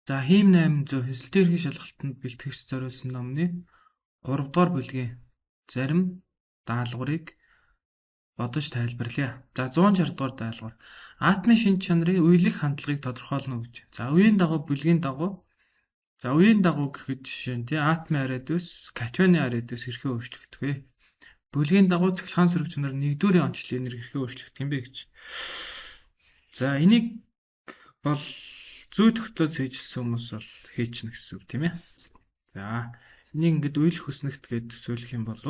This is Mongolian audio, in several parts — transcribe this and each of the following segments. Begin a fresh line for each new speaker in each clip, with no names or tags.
За хим 800 хэсэлтийн ерхий шалгалтанд бэлтгэгч зориулсан номны 3 дугаар бүлгийн зарим даалгаврыг бодож тайлбарлая. За 160 дугаар даалгавар. Атомын шинж чанарын үеийнх хандлагыг тодорхойлно гэж. За үеийн дагуу бүлгийн дагуу гэхэд жишээ нь атомын радиус, катионы радиус хэрхэн өөрчлөгдөх вэ? Бүлгийн дагуу цахилгаан сөрөг чанар 1-р онцлог энерги хэрхэн өөрчлөгдөх юм бэ гэж. За энийг бол зүй тогтолцоо хийжсэн хүмүүс бол хийчихнэ гэсэн үг тийм ээ. За энийг ингээд үеийнх хүснэгт гэж төсөөлөх юм бол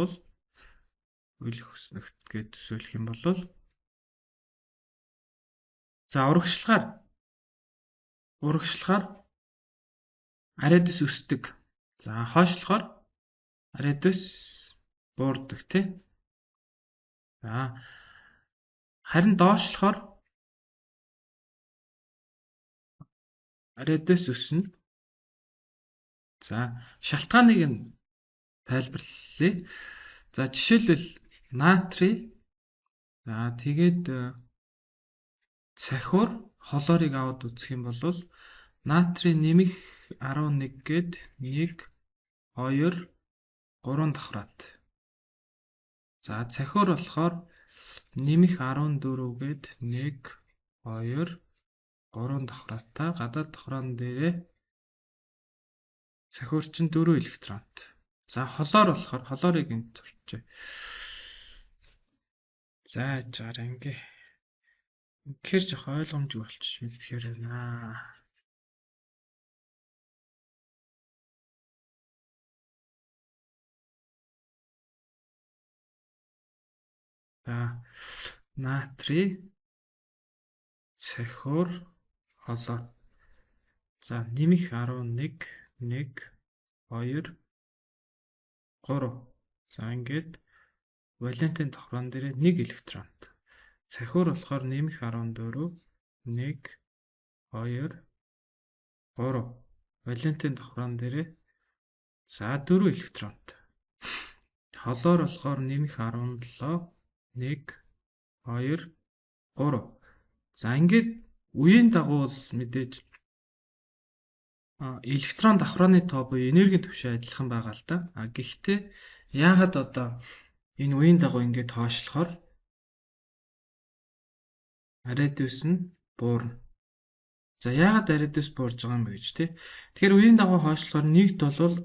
за урагшлагаар радиус өсдөг. За хойшлохоор радиус буурдаг тийм. За харин доошлохоор радиус өснө. За шалтгааныг нь тайлбарлая. За жишээлбэл натрий тэгээд цахиур хлорыг аваад үзэх юм бол натрий нэмэх 11 гээд 1 2 3 давхрат. За цахиур болохоор нэмэх 14 гээд 1 2 3 давхраатай гадаад давхраан дээрээ цахиур чинь 4 электронт. За хлор болохоор хлорыг энд зурчээ. За жаараа ингээд жоох ойлгомжгүй болчих мэдхээр байна. За натрий, цахиур, хлор. За нэмэх 11 1 2 3. За ингээд валентын давхраан дээр 1 электронт. Цахиур болохоор нэмэх 14 1 2 3. Валентын давхраан дээр за 4 электронт. Хлор болохоор нэмэх 17 1 2 3. За ингээд үеийн дагуу бол мэдээж электрон давхрааны тоо буюу энергийн түвшин адилхан байгаа л да. Гэхдээ яагаад одоо энэ үеийн дагуу ингээд хойшлохоор радиус нь буурна. За яагаад радиус буурж байгаа юм бэ гэж тий. Тэгэхээр үеийн дагуу хойшлохоор нэгт бол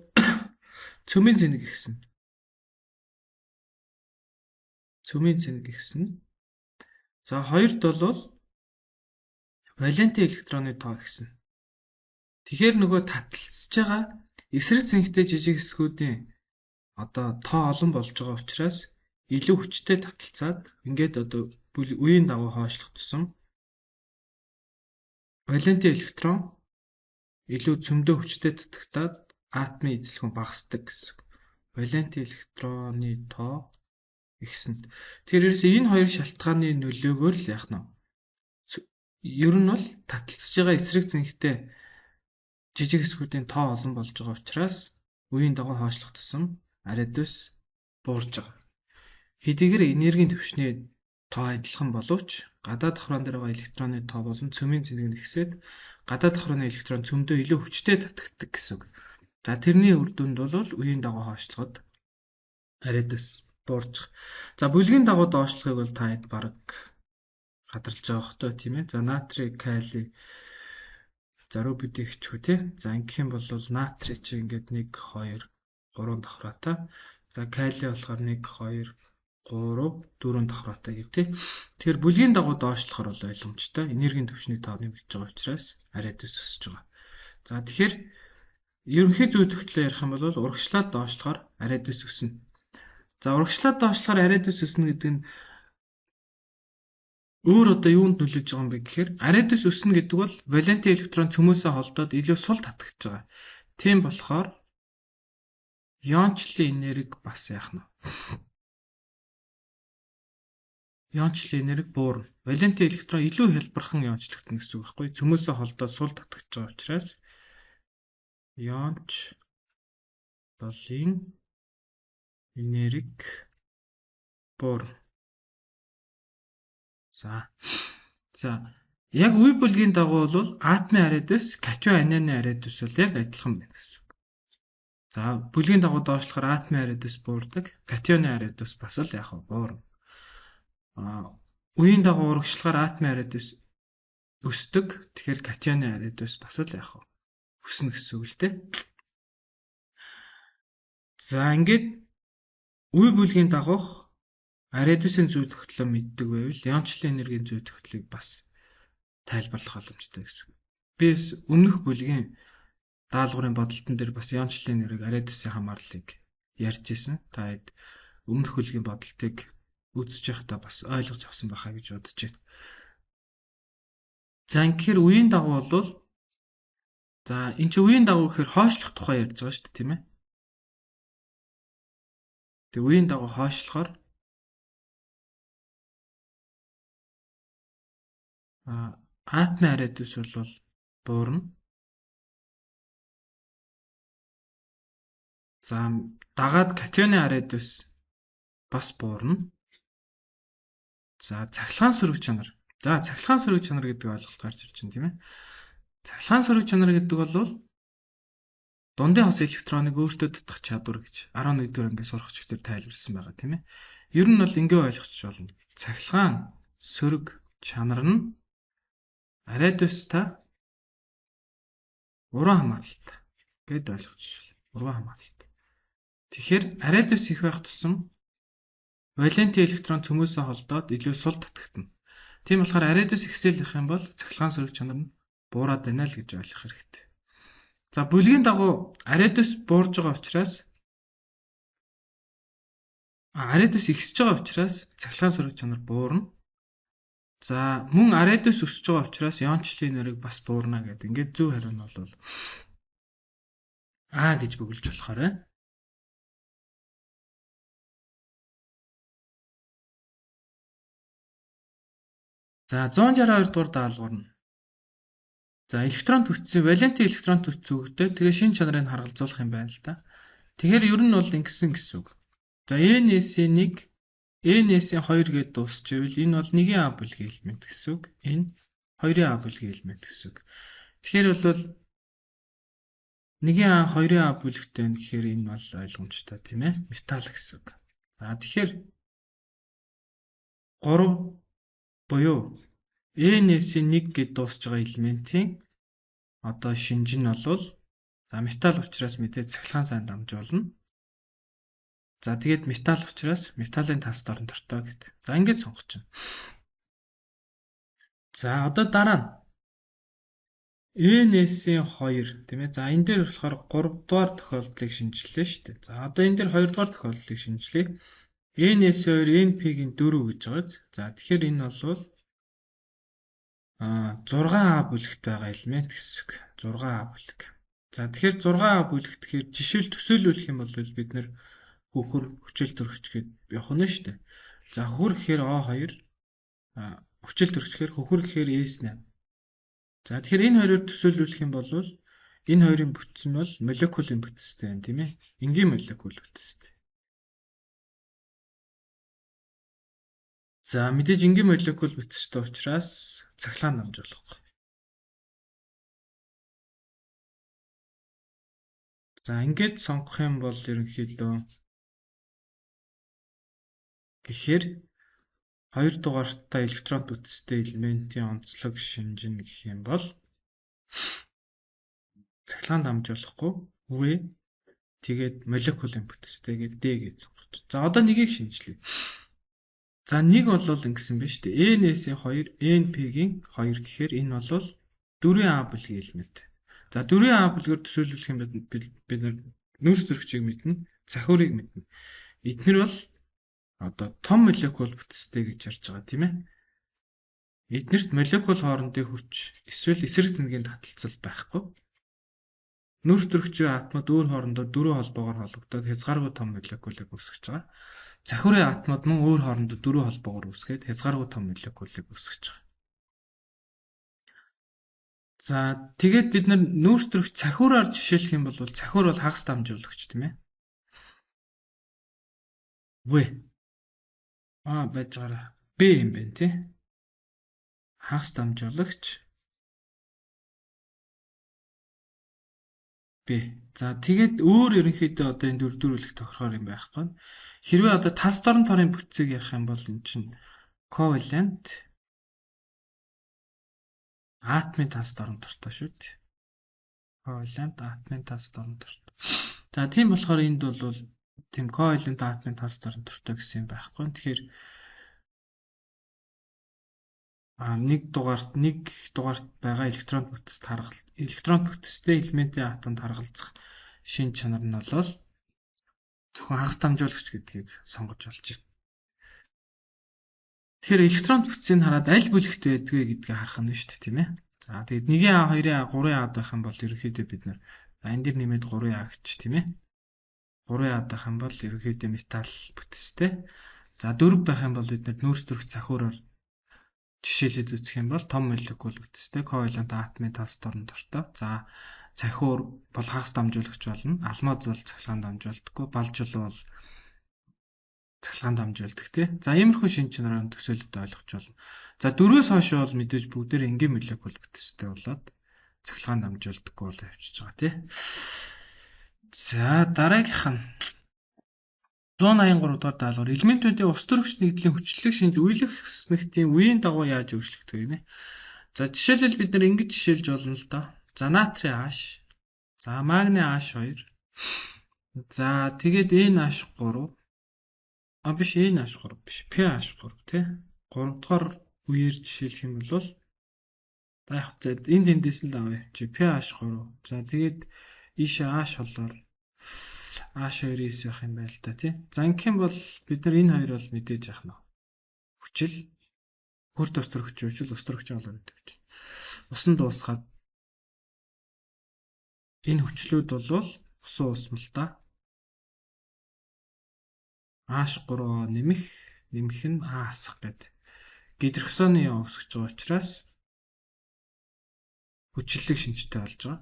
цөмийн зэник ихсэн. За хоёрт бол валентын электроны тоо ихсэн. Тэгэхээр нөгөө таталцж байгаа эсрэг цэнхтэй жижиг хэсгүүдийн одоо тоо олон болж байгаа учраас илүү хүчтэй таталцаад ингээд одоо үеийн дагуу хойшлох тусам валентын электрон илүү цөмдөө хүчтэй татагтаад атомын эзлэх нь багасдаг гэсэн. Валентын электроны тоо ихсэнд. Тэгэхээр энэ хоёр шалтгааны нөлөөгөөр л яах нь. Ер нь бол таталцж байгаа эсрэг цэнхтэй жижиг хэсгүүдийн тоо олон болж байгаа учраас үеийн дагуу хойшлох тусам радиус буурж байгаа. Хэдийгээр энергийн түвшний тоо адилхан боловч гадаад давхраан дээр байгаа электроны тоо болон цөмийн зэник нь ихсээд гадаад давхрааны электрон цөмдөө илүү хүчтэй татагддаг гэсэн үг. За тэрний үр дүнд бол үеийн дагуу хойшлоход радиус буурж байгаа. За бүлгийн дагуу доошлохыг бол та хэд бараг гадарлаж байгаа хөтөө тийм ээ. За натрий, калий заруу бүдэгчгүй тий. За ингэх юм бол натрий чи ингээд 1 2 3 давхраатай. За калий болохоор 1 2 3 4 давхраатай гэх тий. Тэгэхээр бүлгийн дагуу доошлохоор бол ойлгомжтой. Энергийн түвшний тоо нэмэгдэж байгаа учраас радиус өсөж байгаа. За тэгэхээр ерөнхий зүй тогтолцоо ярих юм бол урагшлаад доошлохоор радиус өснө. За урагшлаад доошлохоор радиус өснө гэдэг нь өөр одоо юунд нөлөөлж байгаа юм бэ гэхээр радиус өснө гэдэг бол валентын электрон цөмөөсөө холдоод илүү сул татагдж байгаа. Тийм болохоор иончлалын энерги бас яах нь. Иончлалын энерги буурна. Валентын электрон илүү хялбархан иончлогдно гэсэн үг байхгүй. Цөмөөсөө холдоод сул татагдж байгаа учраас иончлалын энерги буурна. За Яг үе бүлгийн дагуу бол атомын ариадус, катион анианы ариадус бол яг адилхан байна гэсэн үг. За бүлгийн дагуу доошлохоор атомын ариадус буурдаг, катионы ариадус бас л яг буурна. Үеийн дагуу урагшлахаар атомын ариадус өсдөг. Тэгэхээр катионы ариадус бас л яг өснө гэсэн үг л дээ. За ингээд үе бүлгийн дагуух ариадусын зүй тогтолоо мэддэг байвал иончлалын энергийн зүй тогтолыг бас тайлбарлах боломжтой гэсэн. Би өмнөх бүлгийн даалгаврын бодолтон дээр бас иончлалын энерги ариадусын хамаарлыг ярьж ирсэн. Та хэд өмнөх бүлгийн бодолтыг үзэж байхдаа бас ойлгож авсан байхаа гэж бодож байна. За тэгэхээр үеийн дагуу бол за эн чинь үеийн дагуу гэхээр хойшлох тухай ярьж байгаа шүү дээ, тийм ээ. Тэгээ үеийн дагуу хойшлохоор атомын ариадус бол буурна. За дагаад катионы ариадус бас буурна. За цахилгаан сөрөг чанар. За цахилгаан сөрөг чанар гэдэг ойлголт гарч ирж байна, тийм ээ. Цахилгаан сөрөг чанар гэдэг бол дундын хос электроныг өөртөө татах чадвар гэж 11-р ангид сурах чигтэр тайлбарласан байгаа, тийм ээ. Ер нь бол ингэ ойлгочих болно. Цахилгаан сөрөг чанар нь ариадустай уран хамааралтай гэд ойлгочих болно. Уран хамааралтай. Тэгэхээр ариадус их байх тусам валенти электрон цөмөөсөө холдоод илүү сул татагдана. Тийм болохоор ариадус ихсэлэх юм бол цахилгаан сөрөг чанар нь буураад байна л гэж ойлгох хэрэгтэй. За бүлгийн дагуу ариадус буурж байгаа учраас ариадус ихсэж байгаа учраас цахилгаан сөрөг чанар буурна. За мөн ариадус өсөж байгаа учраас иончлалын энерги бас буурна гэдэг. Ингээд зөв хариу нь бол А гэж бөглөж болохоор байна. За 162 дугаар даалгавар нь. За электрон төвчсөн валенти электрон төвчсөөгдөө тэгээ шин чанарыг харгалзуулах юм байна л да. Тэгэхээр ер нь бол ингэсэн гэсэн үг. За NS1 NS2 гэдээ дуусчихвэл энэ бол 1-ийн А бүлгийн элемент гэсэн үг. Энэ 2-ийн А бүлгийн элемент гэсэн үг. Тэгэхээр бол 1-ийн А 2-ийн А бүлэгтэй байна гэхээр энэ бол ойлгомжтой тийм ээ. Металл гэсэн үг. За тэгэхээр 3 буюу NS1 гэдээ дуусж байгаа элементийн одоо шинж нь бол за металл учраас мэдээ цахилгаан сайн дамжуулна. За тэгээд металл учраас металлын тас дорн дортой гэдэг. За ингэж сонгож байна. За одоо дараа нь NS-ийн 2 тийм ээ. За энэ дээр болохоор 3 дугаар тохиолдлыг шинжиллээ шүү дээ. За одоо энэ дээр 2 дугаар тохиолдлыг шинжилье. NS2 NP-ийн 4 гэж байгааз. За тэгэхээр энэ бол 6А бүлэгт байгаа элемент гэсэн үг. 6А бүлэг. За тэгэхээр 6А бүлэгт гэхээр жишээл төсөөлүүлэх юм бол бид нэр хөхөр хүчил төрөгч гэд явах нь шүү дээ. За хөхөр гэхээр O2 хүчил төрөгчгээр хөхөр гэхээр S8. За тэгэхээр энэ хоёроор төсөөлүүлэх юм бол энэ хоёрын бүтц нь бол молекулын бүтцтэй байна тийм ээ. Энгийн молекул бүтцтэй. За мэдээж энгийн молекул бүтцтэй учраас цахилгаан дамжуулахгүй. За ингээд сонгох юм бол ерөнхийдөө гэхээр 2 дугаартаа электрон бүтцтэй элементийн онцлог шинжин гэх юм бол цахилгаан дамжуулахгүй үгүй тэгээд молекулын бүтцтэй гэдэг D гэж сонгож. За одоо нэгийг шинжилье. За нэг бол ингэсэн байна шүү дээ. NS-ийн 2, NP-ийн 2 гэхээр энэ бол 4А бүлгийн элемент. За 4А бүлгээр төсөөлүүлэх юм бид нүүрс төрөгчийг мэднэ, цахиурыг мэднэ. Эднэр бол одоо том молекул бүтцтэй гэж ярьж байгаа тийм ээ. Эднэрт молекул хоорондын хүч эсвэл эсрэг зэмгийн таталцал байхгүй. Нүүрс төрөгчийн атомууд өөр хоорондоо дөрвөн холбоогоор холбогдоод хязгааргүй том молекулыг үүсгэж байгаа. Цахиурын атомууд мөн өөр хоорондоо дөрвөн холбоогоор үүсгээд хязгааргүй том молекулыг үүсгэж байгаа. За тэгээд бид нүүрс төрөгч цахиураар жишээлх юм бол цахиур бол хагас дамжуулагч тийм ээ. В байж байгаа B юм байна тий. хагас дамжуулагч B. За тэгээд өөр ерөнхийдөө одоо энэ дөрвөлөх тохирохоор юм байхгүй. Хэрвээ одоо тас дорн торын бүтцийг ярих юм бол эн чинь covalent атомын тас дорн тортой шүү дээ. Covalent атомын тас дорн тортой. За тийм болохоор энд бол тийм covalent атомын тас дорн тортой гэсэн юм байхгүй. Тэгэхээр нэг дугаарт байгаа электрон бүтцтэй элементийн атомд харгалзах шинж чанар нь бол зөвхөн хагас дамжуулагч гэдгийг сонгож олж байна. Тэгэхээр электрон бүтцийг хараад аль бүлэгт байдгийг гэдгийг харах нь шүү дээ, тийм ээ. За тэгээд 1А, 2А, 3А байх юм бол ерөнхийдөө бид нэр энэ дэр нэмээд 3А гэж, тийм ээ. 3А байх юм бол ерөнхийдөө металл бүтцтэй. За 4 байх юм бол бид нөөц төрөх цахиураар жишээлээд үзэх юм бол том молекул бүтцтэй covalent атомын тас дорн тортой. За цахиур бол хагас дамжуулагч болно. Алмаз бол цахилгаан дамжуулдаггүй. Балжул бол цахилгаан дамжуулдаг тий. За иймэрхүү шинж чанараар төсөөлөлд ойлгож болно. За 4-өөс хойш бол мэдээж бүгдээр энгийн молекул бүтцтэй болоод цахилгаан дамжуулдаггүй бол явчихж байгаа тий. За дараагийнх нь 183 дугаар даалгавар элементүүдийн ус төрөгч нэгдлийн хүчлэг шинж үйлчлэгчдийн үеийн дагуу яаж өөрчлөгдөх вэ гэнэ. За жишээлбэл бид нар ингэж жишээлж болно л доо. За натрий H, за магний H2, за тэгээд NH3, биш NH3 биш, pH3 тий. 3 дугаар үеэр жишээлх юм бол за яг энд тэндээс л авъя чи pH3. За тэгээд ийшээ H холоор H2-ээс явах юм байл та тий. За ингэх юм бол бид нар энэ хоёр бол мэдээж яах нь хүчил бүр тус төрөгч хүчил ус төрөгч болоод байдаг. Усан дуусгаад энэ хүчлүүд бол усан усмал та H3O нэмэх нь А асах гэд гидроксоны яа өсгөж байгаа учраас хүчлэг шинжтэй болж байгаа.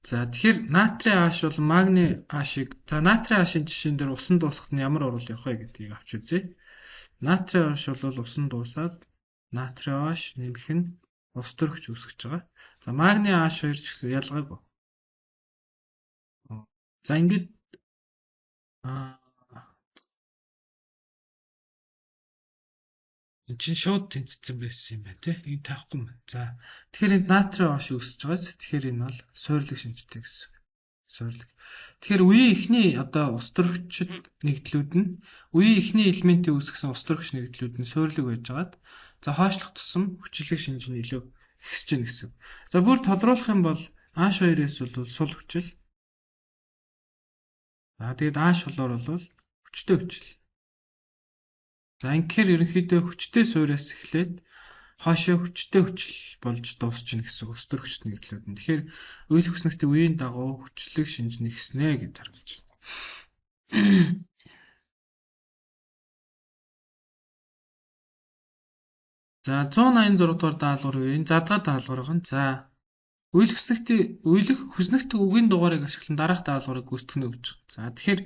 За тэгэхээр натрий H бол магний H-ыг за натрий H-ын жишээн дээр усан дуусахад нь ямар оруулал явах вэ гэдгийг авч үзье. Натрий H бол усан дуусаад натрий H нэмэх нь ус төрөгч үүсгэж байгаа. За магний H2 ч гэсэн ялгаагүй. За ингээд энэ чинь шууд тэнцсэн байсан юм байна тий. Энд таахгүй юм. За тэгэхээр энд натрий H үүсэж байгаас тэгэхээр энэ бол суйрлаг шинжтэй гэсэн. Суйрлаг. Тэгэхээр үеийн эхний одоо ус төрөгчд нэгдлүүд нь үеийн эхний элементийн үүсгэсэн ус төрөгч нэгдлүүд нь суйрлаг байжгаад за хойшлох тусам хүчлэг шинж нь илүү ихсэж гэнэ гэсэн. За бүр тодруулах юм бол H2-ээс бол сул хүчил. За тэгээд H холоор бол хүчтэй хүчил. За ингэхээр ерөнхийдөө хүчтэй суйраас эхлээд хоошоо хүчтэй хүчил болж дуусчихна гэсэн ус төрөгч нэгдлүүд нь. Тэгэхээр үйл хөснөлтийн үеийн дагуу хүчлэг шинж нэгснэ гэж зарлж байна. За 186 дугаар даалгавар үеийн задгаа даалгавар гэн. За үйл хөснөлтийн үгийн дугаарыг ашиглан дараах даалгаврыг гүйцэтгэх нь өгч байгаа. За тэгэхээр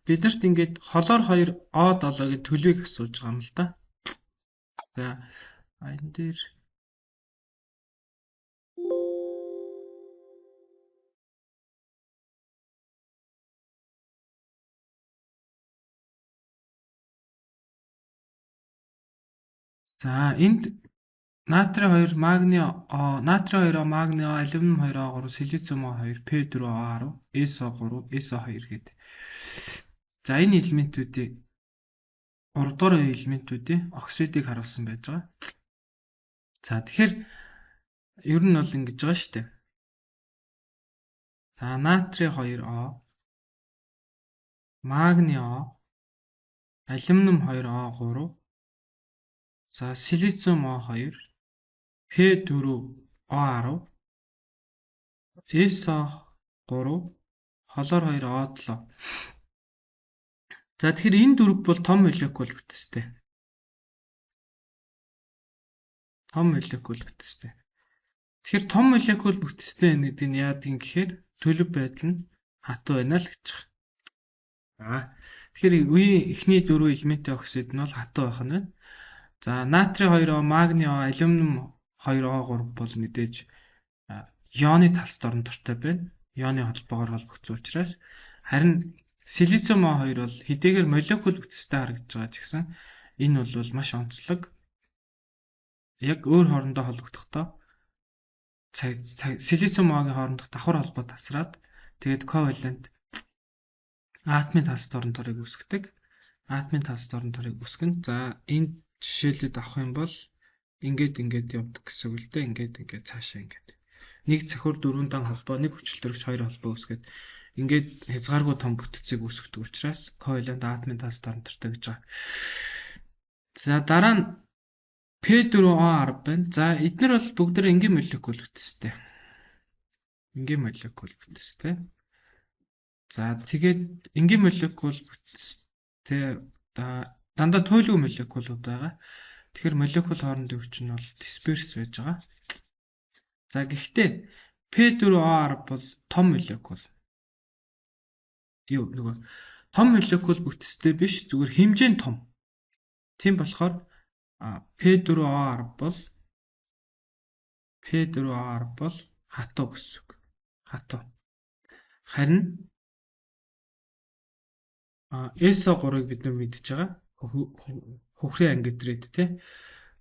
биднэрт ингээд холоор 2 O7-гийн төлөвийг асууж байгаа юм л да. За энэ дээр за энд натрий 2 магний O, натрий 2 O, магний O, алюмиум 2 O3, силициум O2, P4 O10, SO3, SO2 гэдэг. За энэ элементүүдийн 3 дугаар элементүүдийн оксидыг харуулсан байж байгаа. За тэгэхээр ер нь бол ингэж байгаа шүү дээ. За натрий 2O, магний O, алюмиум 2O3, за силициум O2, P4 O10, SO3, холоор 2 O7. За тэгэхээр энэ дөрв бол том молекул бүтцтэй. Том молекул бүтцтэй. Тэгэхээр том молекул бүтцтэй гэдэг нь яадаг юм гэхээр төлөв байдал нь хатуу байна л гэж байна. Тэгэхээр үеийн эхний дөрвөн элементийн оксид нь бол хатуу байх нь байна. За натрий 2O, магний O, алюмиум 2O3 бол мэдээж ионы талс дорн дуртай байна. Ионы холбоогоор холбогдсон учраас харин силициум O2 бол хэдийгээр молекул бүтцтэй харагдаж байгаа ч гэсэн энэ бол маш онцлог. Яг өөр хоорондоо холбогдохдоо силициум O-гийн хоорондох давхар холбоо тасраад тэгээд ковалент атомын талс дорн торыг үүсгдэг. Атомын талс дорн торыг үүсгэн. За энэ жишээлээд авах юм бол ингээд явдаг гэсэн үг л дээ. Ингээд цаашаа ингээд. Нэг цахиур дөрвөн дан холбоо, нэг хүчилтөрөгч хоёр холбоо үүсгээд ингээд хязгааргүй том бүтцийг үүсгдэг учраас ковалент атомын талс дорн тортой гэж байгаа. За дараа нь P4O10 байна. За эдгээр бол бүгдээ энгийн молекул бүтцтэй. Энгийн молекул бүтцтэй. За тэгээд энгийн молекул бүтцтэй дандаа туйлгүй молекулууд байгаа. Тэгэхээр молекул хоорондын хүч нь бол дисперс байж байгаа. За гэхдээ P4O10 бол том молекул. Том молекул бүтцтэй биш, зүгээр хэмжээнд том. Тийм болохоор P4O10 бол хатуу гэсэн үг. Хатуу. Харин SO3-ыг бид нар мэдж байгаа. Хөхрийн ангидрид тий.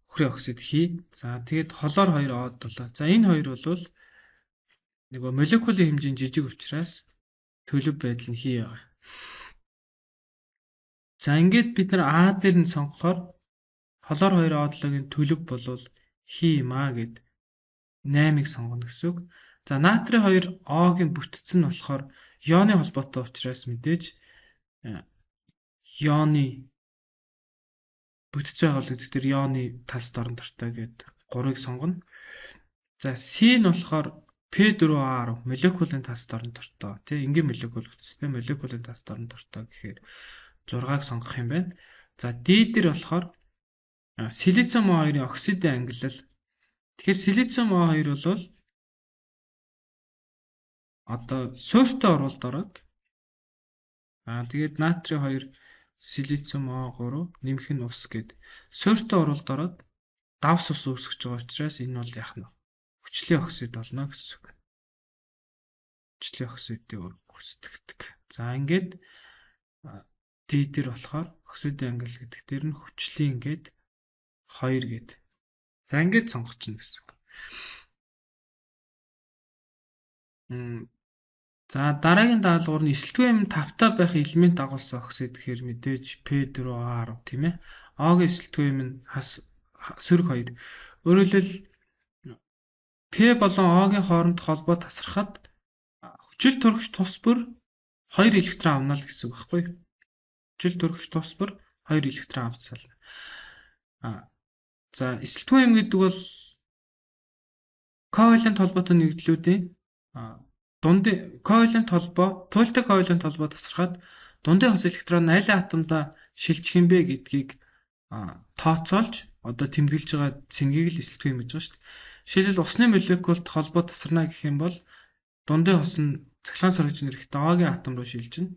Хөхрийн оксид хий. За тэгээд холоор 2 оод болоо. За энэ хоёр бол нөгөө молекулын хэмжээ жижиг учраас төлөв байдал нь хий байгаа. За ингээд бид нар А дээр нь сонгохоор холоор 2 оодлогийн төлөв болвол хий маа гэд 8-ыг сонгоно гэсэн үг. За натрий 2 О-гийн бүтц нь болохоор ионы холбоотой учраас мэдээж ионы бүтц байгаа л гэдэг ионы талс дорн дортой гэд 3-ыг сонгоно. За C нь болохоор P4O10 молекулын талс дорн дортой. Тэ энгийн молекул бүтцтэй молекулын талс дорн дортой гэхээр 6-ыг сонгох юм байна. За D дээр болохоор силициум O2-ийн оксидын ангиллал. Тэгэхээр силициум O2 бол одоо суурьтай оруулалт ороод тэгээд натрий 2 силициум O3 нэмэх нь ус гэд суурьтай оруулалт ороод давс ус үүсгэж байгаа учраас энэ бол яах нь хүчлийн оксид болно гэсэн үг. Хүчлийн оксидын өр үүсгдэг. За ингээд D дээр болохоор оксидын ангил гэдэг дээр нь хүчлийн ингээд 2 гэд. За ингээд сонгочихно гэсэн үг. За дараагийн даалгавар нь эсэлтгүй юм 5-та байх элемент дагуулсан оксид гэхээр мэдээж P4O10 тийм ээ. O-гийн эсэлтгүй юм нь сөрөг 2. Өөрөөр хэлбэл P болон O-гийн хооронд холбоо тасрахад хүчил төрөгч тус бүр 2 электрон авна л гэсэн үг байхгүй юу? Хүчил төрөгч тус бүр 2 электрон авч сална. За эсэлтгүй юм гэдэг бол ковалент холбоотой нэгдлүүдийн ковалент холбоо, туйлтай ковалент холбоо тасрахад дундын хос электрон аль атомдаа шилжих юм бэ гэдгийг тооцоолж одоо тэмдэглэж байгаа цэнгийг л эсэлтгүй юм гэж байгаа шүү дээ. Жишээлбэл усны молекулд холбоо тасарна гэх юм бол дундын хос нь цахилгаан сорогчны эрэхтэй O-гийн атом руу шилжинэ.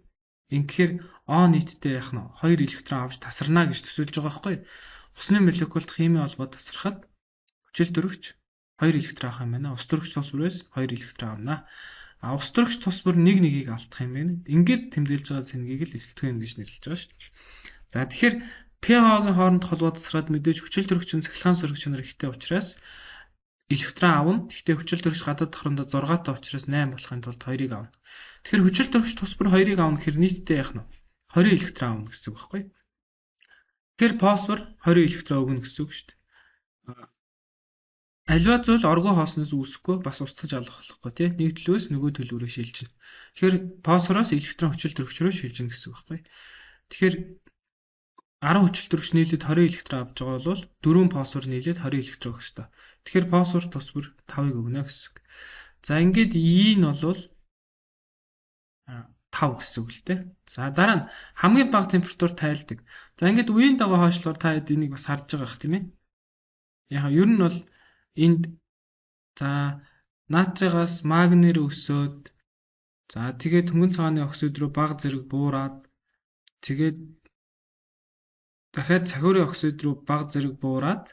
Ингэхээр O нийтдээ яах нь 2 электрон авч тасарна гэж төсөөлж байгаа байхгүй юу? Усны молекулд химийн холбоо тасрахад хүчил төрөгч 2 электрон авах юм байна. Ус төрөгч тус бүрээс 2 электрон авна. Ус төрөгч тус бүр 1-1-ийг алдах юм байна. Ингээд тэмдэглэж байгаа цэнгийг л эсэлтгүй юм гэж нэрлэж байгаа шүү дээ. За тэгэхээр pH-гийн хооронд холбоо тасраад мэдээж хүчил төрөгч нь цахилгаан сорогч нар ихтэй учраас электрон авна. Гэхдээ хүчил төрөгч гадаад тохрондоо 6-тай учраас 8 болохын тулд 2-ыг авна. Тэгэхээр хүчил төрөгч тус бүр 2-ыг авна гэхээр нийтдээ яах нь 20 электрон авна гэсэн үг байхгүй юу? Тэгэхээр фосфор 20 электрон өгнө гэсэн үг шүү дээ. Аливаа зүйл оргоо хоосноос үүсэхгүй бас устгаж алах болохгүй тийм нэг төлөвөөс нөгөө төлөв рүү шилжинэ. Тэгэхээр фосфороос электрон хүчил төрөгч рүү шилжинэ гэсэн үг байхгүй. Тэгэхээр 10 хүчил төрөгч нийлээд 20 электрон авч байгаа бол 4 фосфор нийлээд 20 электрон өгөх ёстой. Тэгэхээр фосфор тус бүр 5-ыг өгнө гэсэн үг. За ингээд E нь бол 5 гэсэн үг л дээ. За дараа нь хамгийн бага температур тайлдаг. За ингээд үеийн дагуу хойшлоор та энийг бас харж байгаа х тийм ээ. Яг ер нь бол энд за натригаас магнир өсөөд за тэгээд хөнгөн цагааны оксид руу бага зэрэг буураад тэгээд дахиад цахиурын оксид руу бага зэрэг буураад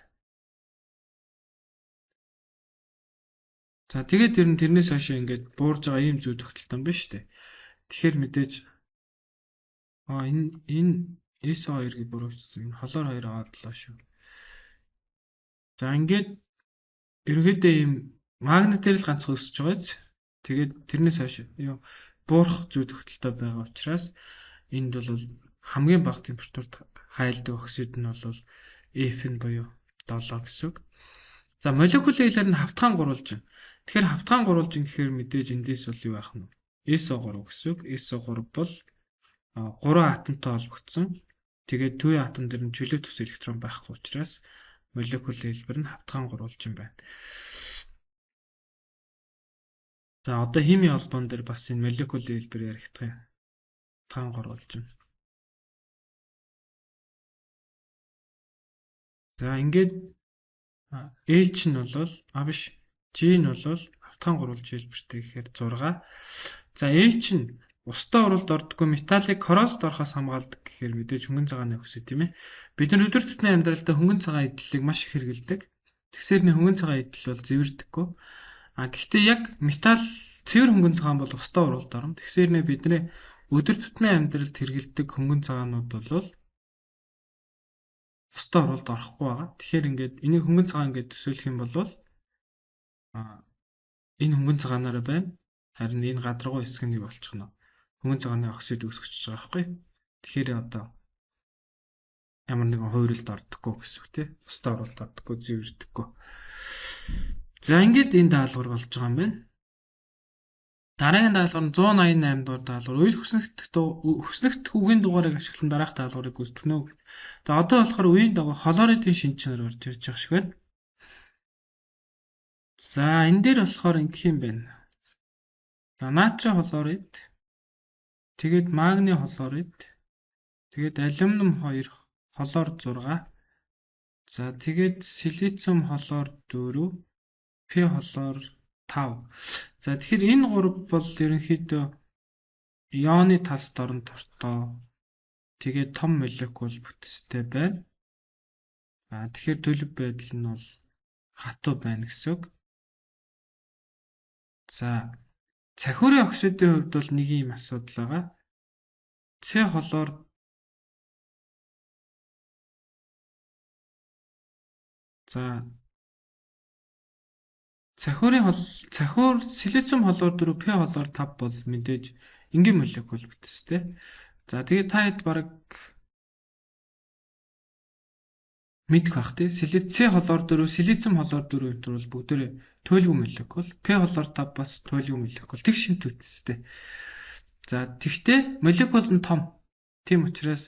За тэгээд ер нь тэрнээс хойш ингээд буурж байгаа ийм зүй тогтолтон биш үү? Тэгэхээр мэдээж энэ S2-ыг буруучсан. Энэ холоор 2 аваадлаа шүү. За ингээд ерөнхийдөө ийм магнит дээр л ганцхан өсөж байгаа ч. Тэгээд тэрнээс хойш буурах зүй тогтолтой байгаа учраас энд бол хамгийн бага температурт хайлдаг оксид нь бол F нь буюу 7 гэсэн үг. За молекулын хэлээр нь хавтгаан гурвалжин. Тэгэхээр хавтгаан гурвалжин гэхээр мэдээж эндээс бол юу байх нь? SO3 гэсэн үг. SO3 бол 3 атомтой холбогдсон. Тэгээд төвийн атом дээр нь чөлөө төс электрон байхгүй учраас молекулын хэлбэр нь хавтгаан гурвалжин байна. За одоо химийн холбоон дээр бас энэ молекулын хэлбэр яригдах юм. Хавтгаан гурвалжин. За ингээд H нь бол G нь бол хавтгаан гурвалжин хэлбэртэй гэхээр 6. За H нь устдаа уралд ордоггүй металлыг коррозд орохоос хамгаалдаг гэхээр мэдээж хөнгөн цагааны оксид тийм ээ. Бид нар өдөр тутмын амьдралдаа хөнгөн цагаан эдлийг маш их хэрэглэдэг. Тэгэхээр нэ хөнгөн цагаан эдэл бол зэвэрдэггүй. Гэхдээ яг металл цэвэр хөнгөн цагаан бол устдаа уралд орно. Тэгэхээр нэ бидний өдөр тутмын амьдралд хэрэглэдэг хөнгөн цагаанууд бол устдаа уралд орохгүй байгаа. Тэгэхээр ингээд энийг хөнгөн цагаан гэж төсөөлөх юм бол энэ хөнгөн цагаанаараа байна. Харин энэ гадаргуу хэсэг нь болчихно. Хөнгөн цагааны оксид үүсгэж байгаа байхгүй. Тэгэхээр одоо ямар нэгэн хуурилд ордоггүй гэсэн үг тийм. Устдаа уралд ордоггүй, зэвэрдэггүй. За ингээд энэ даалгавар болж байгаа юм байна. Дараагийн даалгавар нь 188 дугаар даалгавар. Үйл хөснөгдөх үгийн дугаарыг ашиглан дараах даалгаврыг гүйцэтгэнэ. За одоо болохоор үеийн дагуу хлоридын шинж чанар орж ирж байгаа шиг байна. За энэ дээр болохоор ингэх юм байна. За натрий хлорид, тэгээд магний хлорид, тэгээд алюмиум 2, хлор 6. За тэгээд силициум хлор 4, P хлор 5. За тэгэхээр энэ гурав бол ерөнхийдөө ионы талд орон тортой. Тэгээд том молекул бүтцтэй байна. Тэгэхээр төлөв байдал нь бол хатуу байна гэсэн үг. За цахиурын оксидын хувьд бол нэг юм асуудал байгаа. С хлор за цахиур силициум хлор 4, P хлор 5 бол мэдээж энгийн молекул бүтцтэй. За тэгээд та хэд баг мэдэх бах тий. С хлор 4, силициум хлор 4 энэ бол бүгдээрээ туйлгүй молекул. P хлор 5 бас туйлгүй молекул. Тэг шимт бүтцтэй. За тэгтээ молекул нь том. Тийм учраас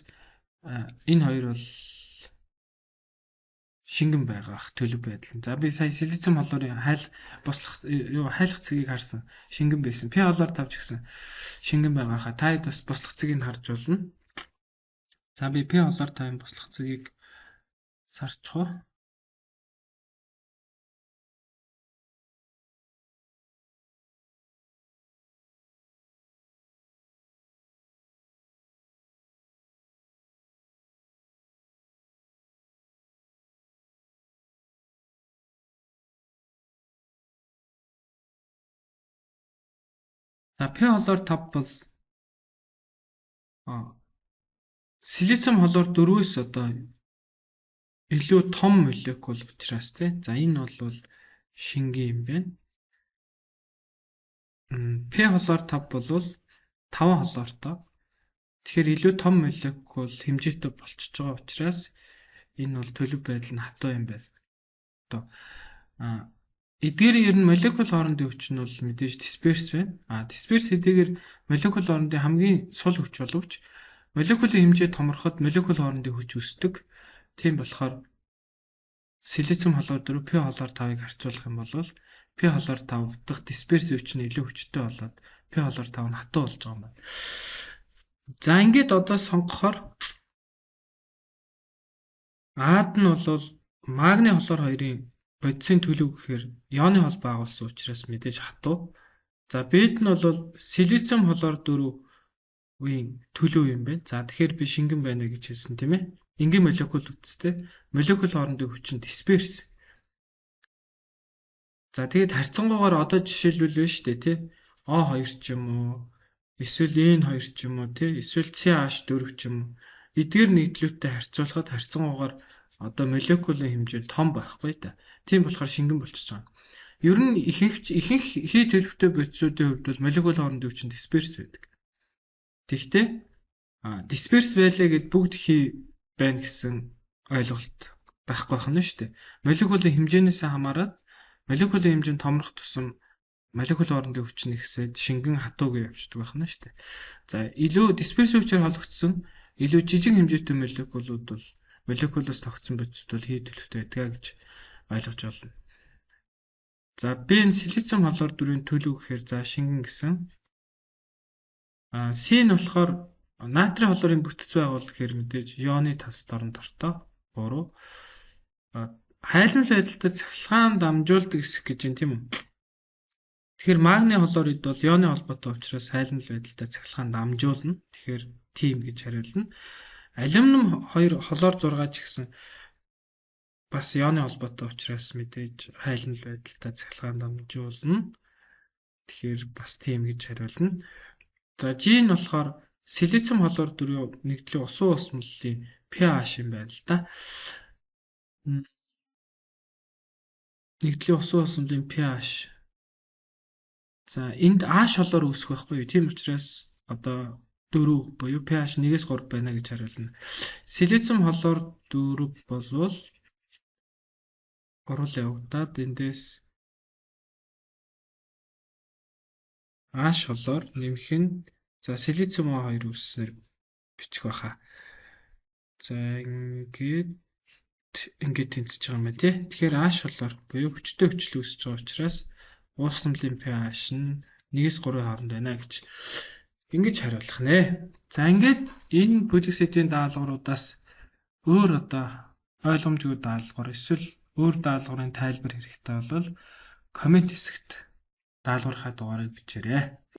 энэ хоёр бол шингэн байгаа төлөв байдал. За би сая силициум хлорын хайлах цэгийг харсан. Шингэн байсан. P хлор 5 ч гэсэн шингэн байгаа хаа. Та хэд бас буслах цэгийг харж болно. За би P хлор 5-ын буслах цэгийг сарчих уу. За P хлор 5 бол силициум хлор 4-өөс одоо илүү том молекул учраас тий. За энэ бол шингийн юм байна. P хлор 5 бол 5 хлортой. Тэгэхээр илүү том молекул хэмжээтэй болчихж байгаа учраас энэ бол төлөв байдал нь хатуу юм байна. Одоо эдгээр ер нь молекул хоорондын хүч нь бол мэдээж дисперс байна. Дисперс хэдийгээр молекул хоорондын хамгийн сул хүч боловч молекулын хэмжээ томороход молекул хоорондын хүч өсдөг. Тийм болохоор силициум хлор 4, P хлор 5-ыг харьцуулах юм бол P хлор 5 дахь дисперсийн хүч нь илүү хүчтэй болоод P хлор 5 нь хатуу болж байгаа юм байна. За ингээд одоо сонгохоор Ад нь бол магний хлор 2-ын бодисын төлөв гэхээр ионы холбоо агуулсан учраас мэдээж хатуу. За Б'д нь бол силициум хлор 4-ийн төлөв юм байна. За тэгэхээр би шингэн байна гэж хэлсэн тийм ээ. Энгийн молекул үтстэй. Молекул хоорондын хүч нь дисперс. За тэгээд харьцангуйгаар одоо жишээлбэл байна шүү дээ тий. O2 ч юм уу, эсвэл N2 ч юм уу тий, эсвэл CH4 ч юм уу. Эдгээр нийтлүүтэй харьцуулахад харьцангуйгаар одоо молекулын хэмжээ том байхгүй та. Тийм болохоор шингэн болчихж байгаа. Ер нь ихэнх хий төлөвтэй бодисуудын хувьд бол молекулын хоорондын хүчин дисперс байдаг. Тэгвэл дисперс байлаа гэд бүгд хий байна гэсэн ойлголт байхгүй байна шүү дээ. Молекулын хэмжээнээс хамаарат молекулын хэмжээ нь томрох тусам молекулын хоорондын хүчин ихсээд шингэн хатуугүй явждаг байна шүү дээ. За илүү дисперс хүчээр холбогдсон илүү жижиг хэмжээтэй молекулууд бол молекулоос тогтсон бодисууд бол хий төлөвтэй байдаг гэж ойлгож байна. За би энэ силициум холоор 4-ийн төлөв гэхээр за шингэн гэсэн. С нь болохоор натрийн холоорын бүтэц байгуул гэхээр мэдээж ионы тас дорн дортой 3. Хайлмал байдалтай цахилгаан дамжуулдаг хэсэг гэж юм тийм үү? Тэгэхээр магний холоорид бол ионы холбоотой учраас хайлмал байдалтай цахилгаан дамжуулна. Тэгэхээр тийм гэж хариулна. Алюмиум 2 холоор 6 ч гэсэн бас ионы холбоотой учраас мэдээж хайлмал байдалтай цахилгаан дамжуулна. Тэгэхээр бас тийм гэж хариулна. За G нь болохоор силициум холоор 4 нэгдлийн усан ус мөллийн pH юм байна л да. Нэгдлийн усан ус мөллийн pH. За энд H холоор үүсэх байхгүй юу? Тийм учраас одоо 4 буюу pH 1-3 байна гэж хариулна. Силициум холоор 4 болвол оруулаа явагдаад эндээс H холоор нэмэх нь за силициум O2 үүснээр бичих байхаа. За ингээд тэнцэж байгаа юм байна тий. Тэгэхээр H холоор буюу хүчтэй хүчил үүсэж байгаа учраас уус намлын pH нь 1-3 хооронд байна гэж ингэж хариулах нэ. За ингээд энэ бүлэгсэдийн даалгавруудаас өөр одоо ойлгомжгүй даалгавар эсвэл өөр даалгаврын тайлбар хэрэгтэй бол комент хэсэгт даалгаврынхаа дугаарыг бичээрэй.